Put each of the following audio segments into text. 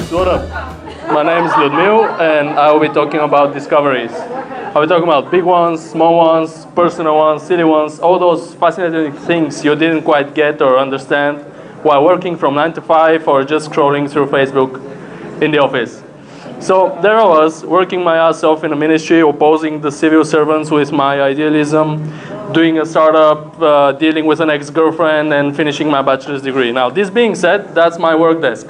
guys, what up? My name is Lyudmil, and I will be talking about discoveries. I'll be talking about big ones, small ones, personal ones, silly ones, all those fascinating things you didn't quite get or understand while working from 9 to 5 or just scrolling through Facebook in the office. So there I was, working my ass off in a ministry, opposing the civil servants with my idealism, doing a startup, dealing with an ex-girlfriend, and finishing my bachelor's degree. Now, this being said, that's my work desk.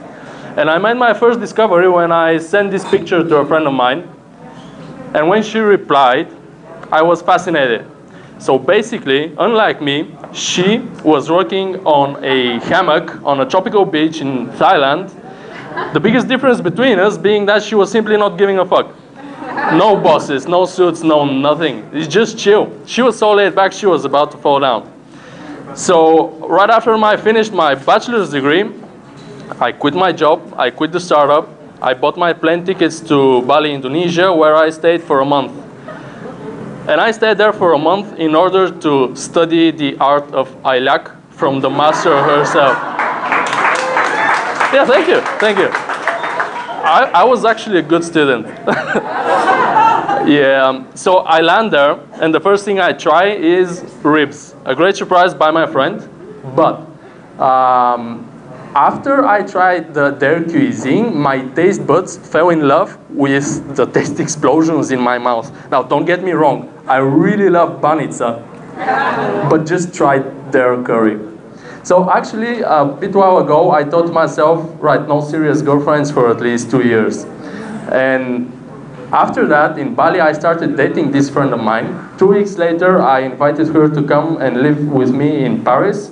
And I made my first discovery when I sent this picture to a friend of mine. And when she replied, I was fascinated. So basically, unlike me, she was working on a hammock on a tropical beach in Thailand. The biggest difference between us being that she was simply not giving a fuck. No bosses, no suits, no nothing. It's just chill. She was so laid back, she was about to fall down. So right after I finished my bachelor's degree, I quit my job, I quit the startup, I bought my plane tickets to Bali, Indonesia, where I stayed for a month. And I stayed there for a month in order to study the art of Ailak from the master herself. Yeah, thank you, thank you. I was actually a good student. Yeah, so I land there, and the first thing I try is ribs. A great surprise by my friend, but after I tried their cuisine, my taste buds fell in love with the taste explosions in my mouth. Now, don't get me wrong, I really love banitsa, but just tried their curry. So actually, a bit while ago, I thought to myself, right, no serious girlfriends for at least 2 years. And after that, in Bali, I started dating this friend of mine. 2 weeks later, I invited her to come and live with me in Paris.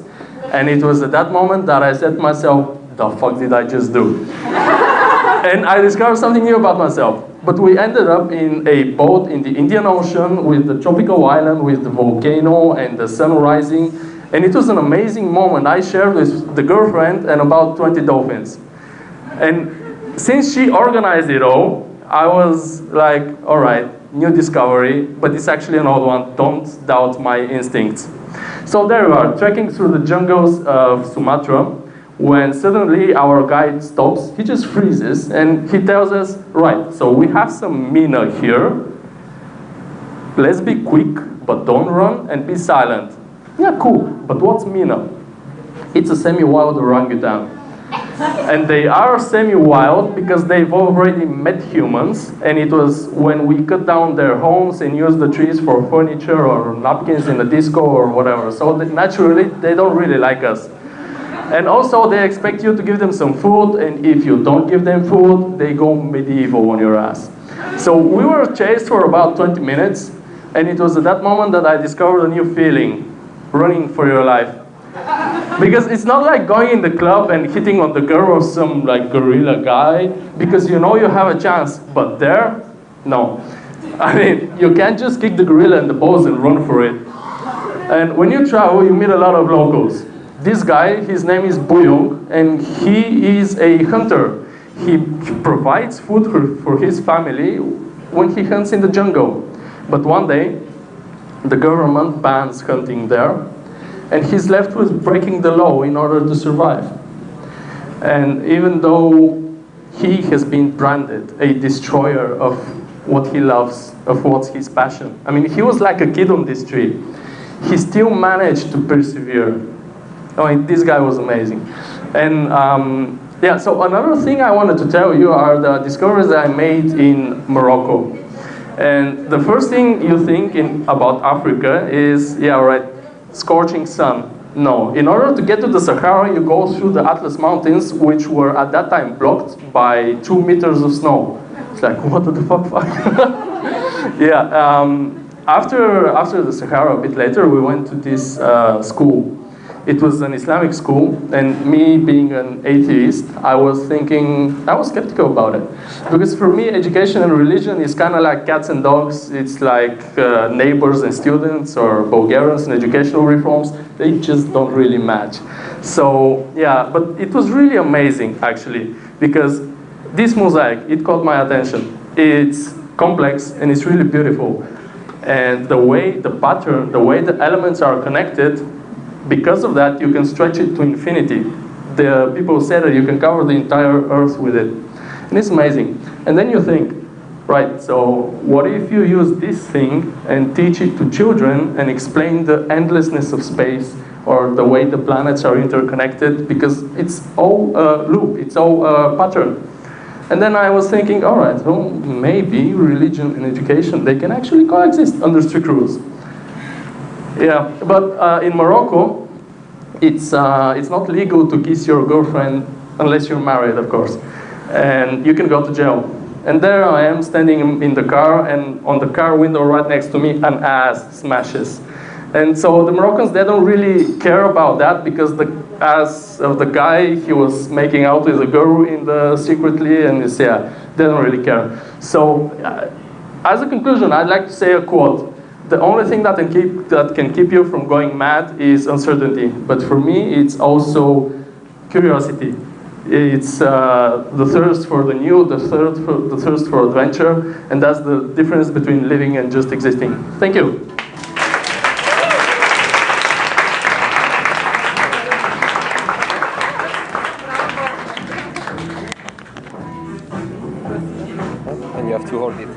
And it was at that moment that I said to myself, the fuck did I just do? And I discovered something new about myself. But we ended up in a boat in the Indian Ocean with the tropical island, with the volcano and the sun rising. And it was an amazing moment I shared with the girlfriend and about 20 dolphins. And since she organized it all, I was like, all right, new discovery, but it's actually an old one. Don't doubt my instincts. So there we are, trekking through the jungles of Sumatra, when suddenly our guide stops, he just freezes, and he tells us, right, so we have some mina here. Let's be quick, but don't run, and be silent. Yeah, cool, but what's mina? It's a semi-wild orangutan. And they are semi-wild because they've already met humans, and it was when we cut down their homes and use the trees for furniture or napkins in the disco or whatever. So naturally, they don't really like us. And also, they expect you to give them some food, and if you don't give them food, they go medieval on your ass. So we were chased for about 20 minutes, and it was at that moment that I discovered a new feeling, running for your life. Because it's not like going in the club and hitting on the girl or some like gorilla guy, because you know you have a chance, but there, no. I mean, you can't just kick the gorilla in the balls and run for it. And when you travel, you meet a lot of locals. This guy, his name is Buyong, and he is a hunter. He provides food for his family when he hunts in the jungle. But one day, the government bans hunting there, and he's left with breaking the law in order to survive. And even though he has been branded a destroyer of what he loves, of what's his passion. I mean, he was like a kid on this tree. He still managed to persevere. I mean, this guy was amazing. And yeah, so another thing I wanted to tell you are the discoveries that I made in Morocco. And the first thing you think about Africa is, yeah, right, scorching sun. No, in order to get to the Sahara, you go through the Atlas Mountains, which were at that time blocked by 2 meters of snow. It's like, what the fuck? Yeah, after the Sahara, a bit later, we went to this school. It was an Islamic school, and me being an atheist, I was skeptical about it. Because for me, education and religion is kind of like cats and dogs. It's like neighbors and students, or Bulgarians and educational reforms. They just don't really match. So yeah, but it was really amazing, actually, because this mosaic, it caught my attention. It's complex, and it's really beautiful. And the way the pattern, the way the elements are connected, because of that, you can stretch it to infinity. The people say that you can cover the entire earth with it. And it's amazing. And then you think, right, so what if you use this thing and teach it to children and explain the endlessness of space or the way the planets are interconnected, because it's all a loop, it's all a pattern. And then I was thinking, all right, well, maybe religion and education, they can actually coexist under strict rules. Yeah, but in Morocco, it's not legal to kiss your girlfriend unless you're married, of course. And you can go to jail. And there I am standing in the car, and on the car window right next to me, an ass smashes. And so the Moroccans, they don't really care about that, because the ass of the guy, he was making out with a girl secretly, and yeah, they don't really care. So as a conclusion, I'd like to say a quote. The only thing that can keep you from going mad is uncertainty. But for me, it's also curiosity. It's the thirst for the new, the thirst for adventure, and that's the difference between living and just existing. Thank you. And you have to hold it.